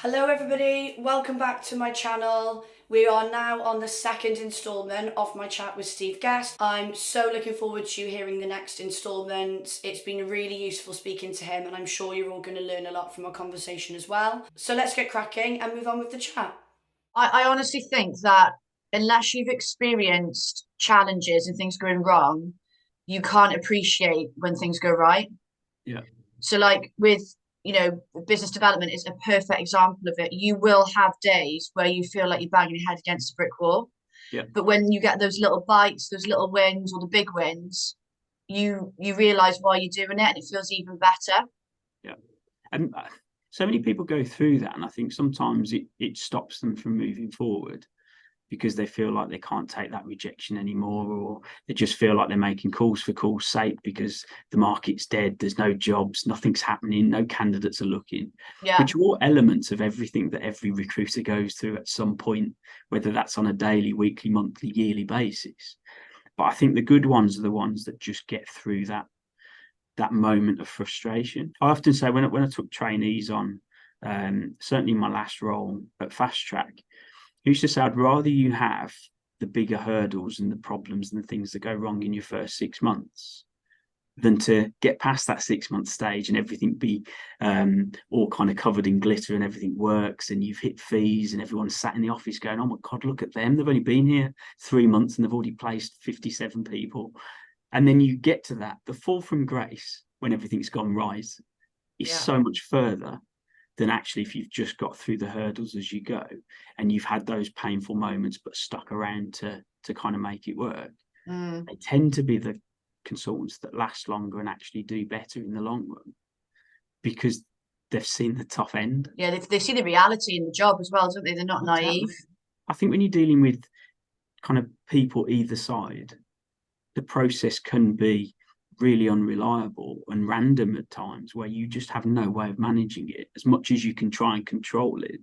Hello everybody, welcome back to my channel. We are now on the second instalment of my chat with Steve Guest. I'm so looking forward to hearing the next instalment. It's been really useful speaking to him and I'm sure you're all going to learn a lot from our conversation as well. So let's get cracking and move on with the chat. I honestly think that unless you've experienced challenges and things going wrong, you can't appreciate when things go right. Yeah. So, like with, business development is a perfect example of it. You will have days where you feel like you're banging your head against a brick wall. Yeah. But when you get those little bites, those little wins or the big wins, you realize why you're doing it and it feels even better. Yeah. And so many people go through that, and I think sometimes it stops them from moving forward because they feel like they can't take that rejection anymore, or they just feel like they're making calls for calls' sake because the market's dead, there's no jobs, nothing's happening, no candidates are looking, Yeah. which are all elements of everything that every recruiter goes through at some point, whether that's on a daily, weekly, monthly, yearly basis. But I think the good ones are the ones that just get through that moment of frustration. I often say when I took trainees on, certainly my last role at Fast Track, I used to say I'd rather you have the bigger hurdles and the problems and the things that go wrong in your first 6 months than to get past that 6 month stage and everything be all kind of covered in glitter and everything works and you've hit fees and everyone's sat in the office going, oh my God, look at them. They've only been here 3 months and they've already placed 57 people. And then you get to that, the fall from grace when everything's gone right is so much further than actually if you've just got through the hurdles as you go and you've had those painful moments but stuck around to kind of make it work. They tend to be the consultants that last longer and actually do better in the long run because they've seen the tough end. Yeah, they see the reality in the job as well, don't they? They're not naive. I think when you're dealing with kind of people either side, the process can be really unreliable and random at times where you just have no way of managing it. As much as you can try and control it,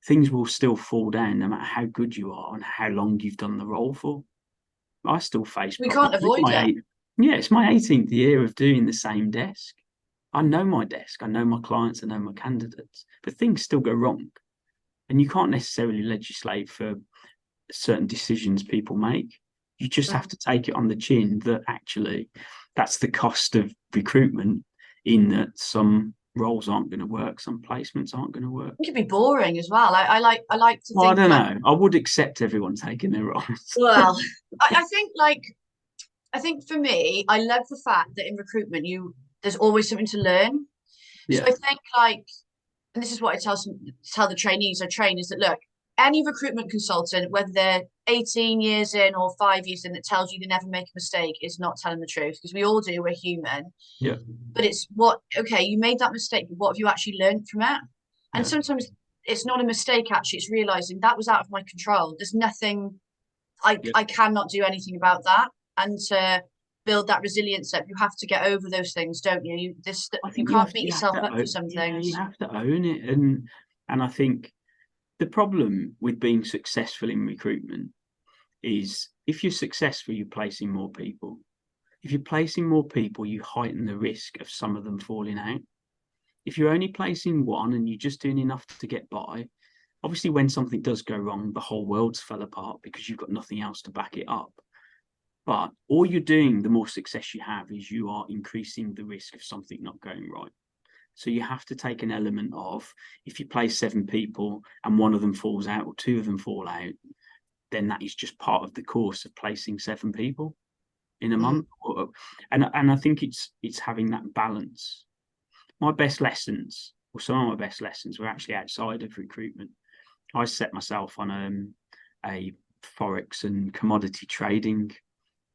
things will still fall down no matter how good you are and how long you've done the role for. I still face We problems. can't avoid it. Yeah, it's my 18th year of doing the same desk. I know my desk, I know my clients, I know my candidates, but things still go wrong. And you can't necessarily legislate for certain decisions people make. You just have to take it on the chin that actually that's the cost of recruitment, in that some roles aren't going to work, some placements aren't going to work. It could be boring as well. I like to Well, I think don't like, know. I would accept everyone taking their roles. well, I think for me, I love the fact that in recruitment there's always something to learn. So Yeah, I think like, and this is what I tell the trainees I train is that look, any recruitment consultant, whether they're 18 years in or 5 years in, that tells you they never make a mistake is not telling the truth, because we all do, we're human. yeah, But it's okay, you made that mistake, but what have you actually learned from it? And yeah. sometimes it's not a mistake, actually, it's realizing that was out of my control. There's nothing Yeah. I cannot do anything about that. And to build that resilience up, you have to get over those things, don't you? I You think can't beat yourself up for some you things. have to own it, and I think the problem with being successful in recruitment is if you're successful, you're placing more people. If you're placing more people, you heighten the risk of some of them falling out. If you're only placing one and you're just doing enough to get by, obviously when something does go wrong, the whole world's fell apart because you've got nothing else to back it up. But all you're doing, the more success you have, is you are increasing the risk of something not going right. So you have to take an element of, if you place 7 people and one of them falls out or 2 of them fall out, then that is just part of the course of placing 7 people in a month. And I think it's having that balance. My best lessons, or some of my best lessons, were actually outside of recruitment. I set myself on a forex and commodity trading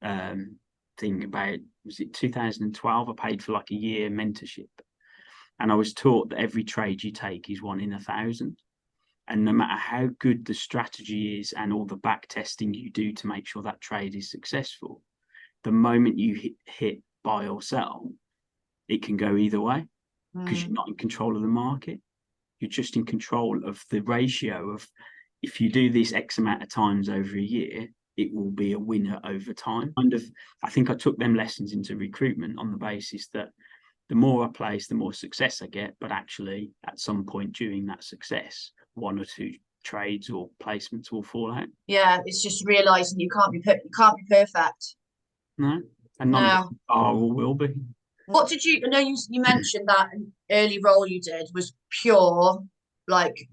thing about, was it 2012? I paid for like a year mentorship. And I was taught that every trade you take is 1 in 1,000. And no matter how good the strategy is and all the back testing you do to make sure that trade is successful, the moment you hit buy or sell, it can go either way because you're not in control of the market. You're just in control of the ratio of, if you do this X amount of times over a year, it will be a winner over time. I think I took them lessons into recruitment on the basis that the more I place, the more success I get. But actually, at some point during that success, one or two trades or placements will fall out. Yeah, it's just realizing you can't be perfect. No, and none of No. us are or will be. What did you? I know you mentioned that an early role you did was pure like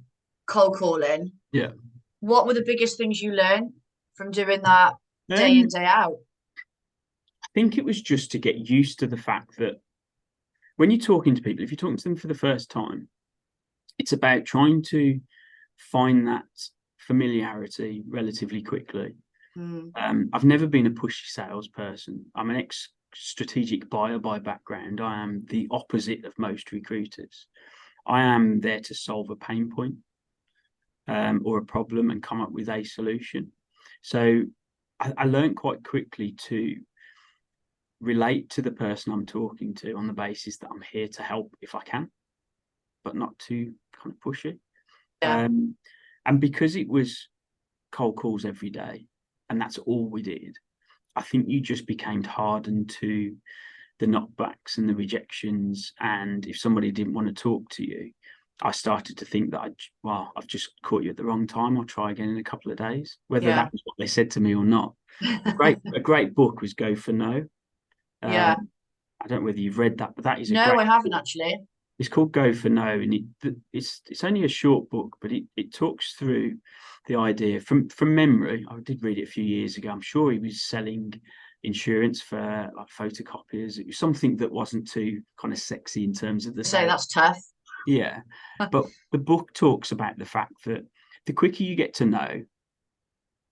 cold calling. Yeah. What were the biggest things you learned from doing that day in, Um, day out? I think it was just to get used to the fact that when you're talking to people, if you're talking to them for the first time, it's about trying to find that familiarity relatively quickly. I've never been a pushy salesperson. I'm an ex-strategic buyer by background. I am the opposite of most recruiters. I am there to solve a pain point or a problem and come up with a solution. So I learned quite quickly to relate to the person I'm talking to on the basis that I'm here to help if I can, but not too kind of pushy. Yeah. And because it was cold calls every day, and that's all we did, I think you just became hardened to the knockbacks and the rejections. And if somebody didn't want to talk to you, I started to think that I've just caught you at the wrong time. I'll try again in a couple of days, whether Yeah. that was what they said to me or not. A great book was Go for No. Yeah. I don't know whether you've read that, but that is a No, great I haven't book. actually. It's called Go for No, and it's only a short book, but it talks through the idea from memory. I did read it a few years ago. I'm sure he was selling insurance for like photocopiers. It was something that wasn't too kind of sexy in terms of the So sales. that's tough. Yeah, but the book talks about the fact that the quicker you get to know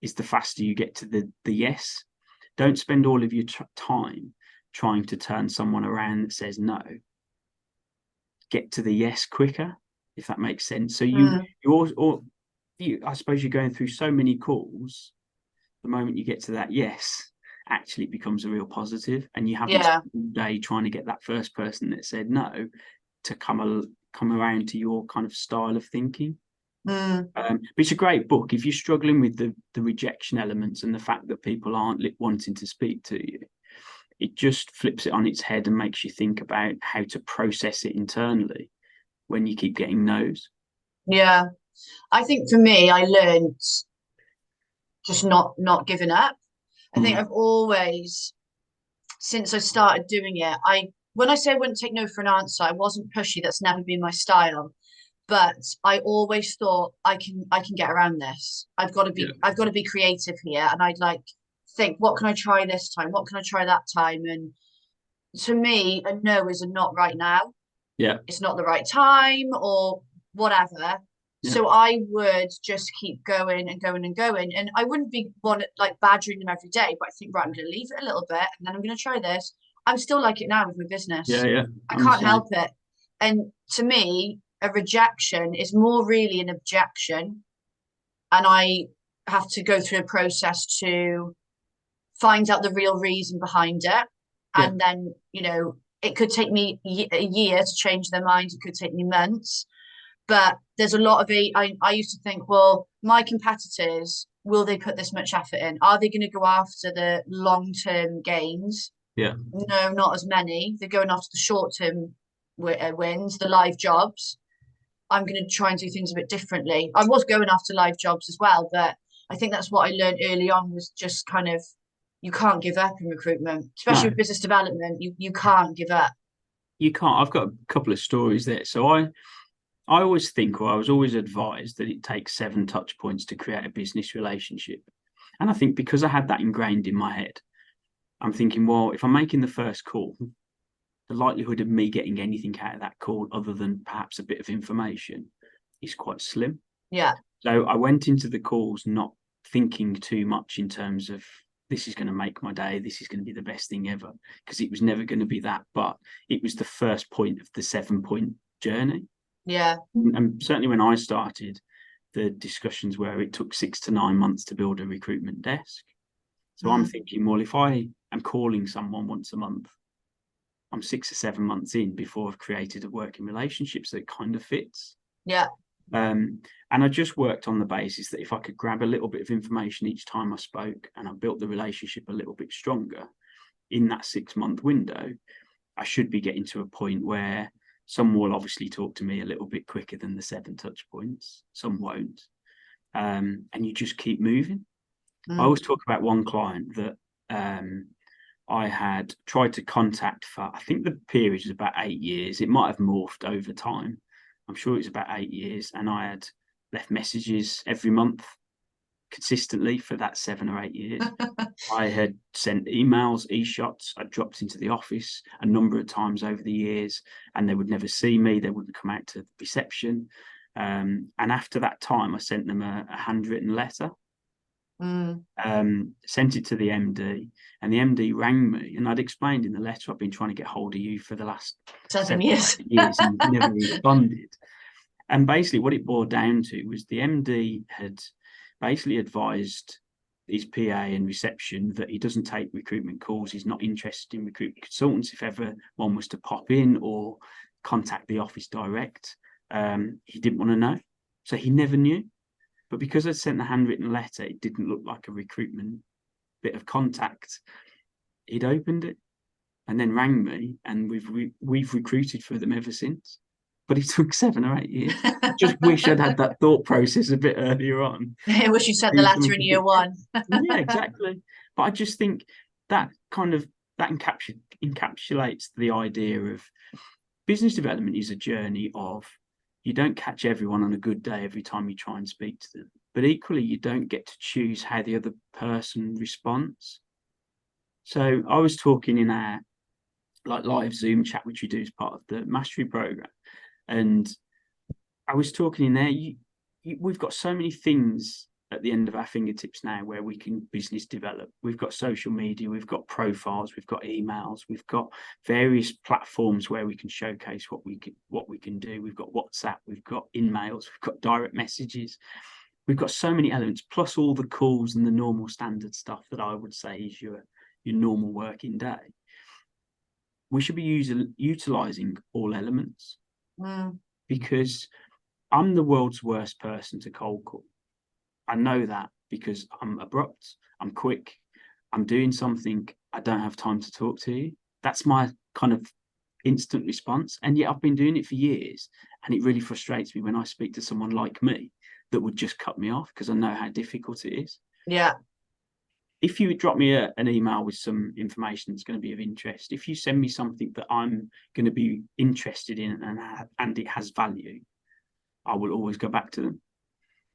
is the faster you get to the yes. Don't spend all of your time trying to turn someone around that says no. Get to the yes quicker, if that makes sense. So I suppose you're going through so many calls. The moment you get to that yes, actually it becomes a real positive, and you haven't Yeah. spent all day trying to get that first person that said no to come around to your kind of style of thinking. But it's a great book if you're struggling with the rejection elements and the fact that people aren't wanting to speak to you. It just flips it on its head and makes you think about how to process it internally when you keep getting no's. Yeah. I think for me, I learned just not giving up. I think I've always, since I started doing it, when I say I wouldn't take no for an answer, I wasn't pushy. That's never been my style. But I always thought I can get around this. I've got to be creative here, and I'd like think, what can I try this time? What can I try that time? And to me, a no is a not right now. Yeah. It's not the right time or whatever. Yeah. So I would just keep going and going and going. And I wouldn't be like badgering them every day, but I think, right, I'm going to leave it a little bit and then I'm going to try this. I'm still like it now with my business. Yeah. I can't help it. And to me, a rejection is more really an objection. And I have to go through a process to find out the real reason behind it. And then, it could take me a year to change their mind. It could take me months. But there's a lot of I used to think, well, my competitors, will they put this much effort in? Are they going to go after the long-term gains? Yeah. No, not as many. They're going after the short-term wins, the live jobs. I'm going to try and do things a bit differently. I was going after live jobs as well, but I think that's what I learned early on was just kind of, you can't give up in recruitment, especially with business development. You can't give up. You can't. I've got a couple of stories there. So I always think, or I was always advised that it takes 7 touch points to create a business relationship. And I think because I had that ingrained in my head, I'm thinking, well, if I'm making the first call, the likelihood of me getting anything out of that call other than perhaps a bit of information is quite slim. Yeah. So I went into the calls not thinking too much in terms of this is going to make my day, this is going to be the best thing ever, because it was never going to be that. But it was the first point of the 7-point journey. Yeah. And certainly when I started, the discussions where it took 6 to 9 months to build a recruitment desk. So I'm thinking, well, if I am calling someone once a month, I'm 6 or 7 months in before I've created a working relationship, so it kind of fits. Yeah. And I just worked on the basis that if I could grab a little bit of information each time I spoke and I built the relationship a little bit stronger in that 6-month window, I should be getting to a point where some will obviously talk to me a little bit quicker than the 7 touch points, some won't. And you just keep moving. I always talk about one client that I had tried to contact for, I think the period was about 8 years. It might have morphed over time. I'm sure it was about 8 years. And I had left messages every month consistently for that 7 or 8 years. I had sent emails, e-shots. I dropped into the office a number of times over the years, and they would never see me. They wouldn't come out to reception. And after that time, I sent them a handwritten letter. Sent it to the MD, and the MD rang me, and I'd explained in the letter I've been trying to get hold of you for the last 7 years. and never responded. And basically what it boiled down to was the MD had basically advised his PA and reception that he doesn't take recruitment calls. He's not interested in recruitment consultants. If ever one was to pop in or contact the office direct, he didn't want to know. So he never knew. But because I'd sent the handwritten letter, it didn't look like a recruitment bit of contact. He'd opened it and then rang me, and we've recruited for them ever since. But it took 7 or 8 years. Just wish I'd had that thought process a bit earlier on. I wish you sent the letter in year 1. Yeah, exactly. But I just think that encapsulates the idea of business development is a journey of, you don't catch everyone on a good day every time you try and speak to them. But equally, you don't get to choose how the other person responds. So I was talking in our live Zoom chat, which we do as part of the mastery program. And I was talking in there, we've got so many things at the end of our fingertips now where we can business develop. We've got social media, we've got profiles, we've got emails, we've got various platforms where we can showcase what we can do. We've got WhatsApp, we've got in-mails, we've got direct messages. We've got so many elements, plus all the calls and the normal standard stuff that I would say is your normal working day. We should be utilizing all elements, because I'm the world's worst person to cold call. I know that because I'm abrupt, I'm quick, I'm doing something, I don't have time to talk to you. That's my kind of instant response. And yet I've been doing it for years, and it really frustrates me when I speak to someone like me that would just cut me off, because I know how difficult it is. Yeah. If you drop me an email with some information that's going to be of interest, if you send me something that I'm going to be interested in and it has value, I will always go back to them.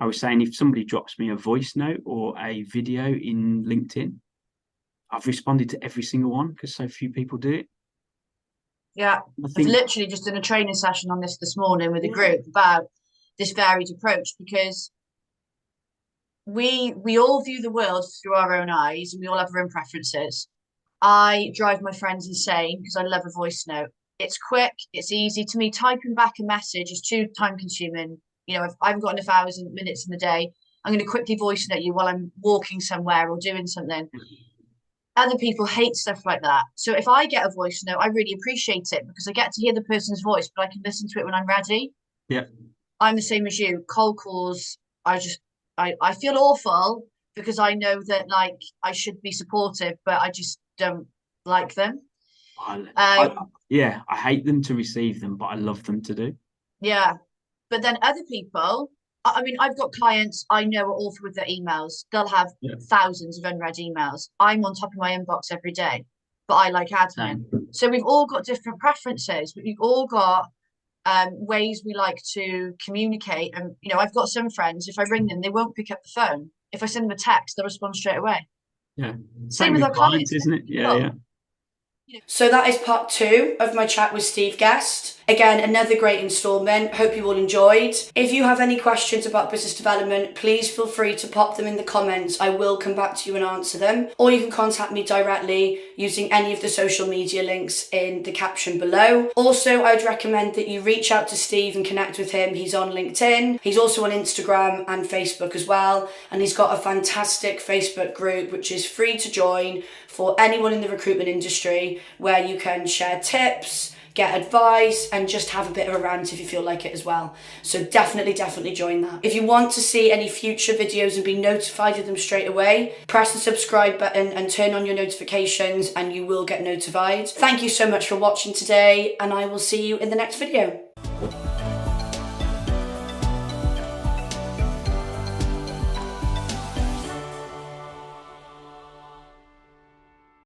I was saying, if somebody drops me a voice note or a video in LinkedIn, I've responded to every single one because so few people do it. Yeah, I've literally just done a training session on this morning with a group about this varied approach, because we all view the world through our own eyes, and we all have our own preferences. I drive my friends insane because I love a voice note. It's quick, it's easy. To me, typing back a message is too time consuming. You know, if I haven't got enough hours and minutes in the day, I'm going to quickly voice note you while I'm walking somewhere or doing something. Other people hate stuff like that. So if I get a voice note, I really appreciate it because I get to hear the person's voice, but I can listen to it when I'm ready. Yeah. I'm the same as you. Cold calls, I feel awful because I know that I should be supportive, but I just don't like them. I hate them to receive them, but I love them to do. Yeah. But then other people, I mean, I've got clients I know are awful with their emails. They'll have thousands of unread emails. I'm on top of my inbox every day, but I like admin. So we've all got different preferences, but we've all got ways we like to communicate. And, you know, I've got some friends, if I ring them, they won't pick up the phone. If I send them a text, they'll respond straight away. Yeah. Same with our clients, isn't it? Yeah. So that is part 2 of my chat with Steve Guest. Again, another great instalment. Hope you all enjoyed. If you have any questions about business development, please feel free to pop them in the comments. I will come back to you and answer them. Or you can contact me directly using any of the social media links in the caption below. Also, I'd recommend that you reach out to Steve and connect with him. He's on LinkedIn. He's also on Instagram and Facebook as well. And he's got a fantastic Facebook group, which is free to join for anyone in the recruitment industry, where you can share tips, get advice, and just have a bit of a rant if you feel like it as well. So definitely join that. If you want to see any future videos and be notified of them straight away, press the subscribe button and turn on your notifications and you will get notified. Thank you so much for watching today, and I will see you in the next video.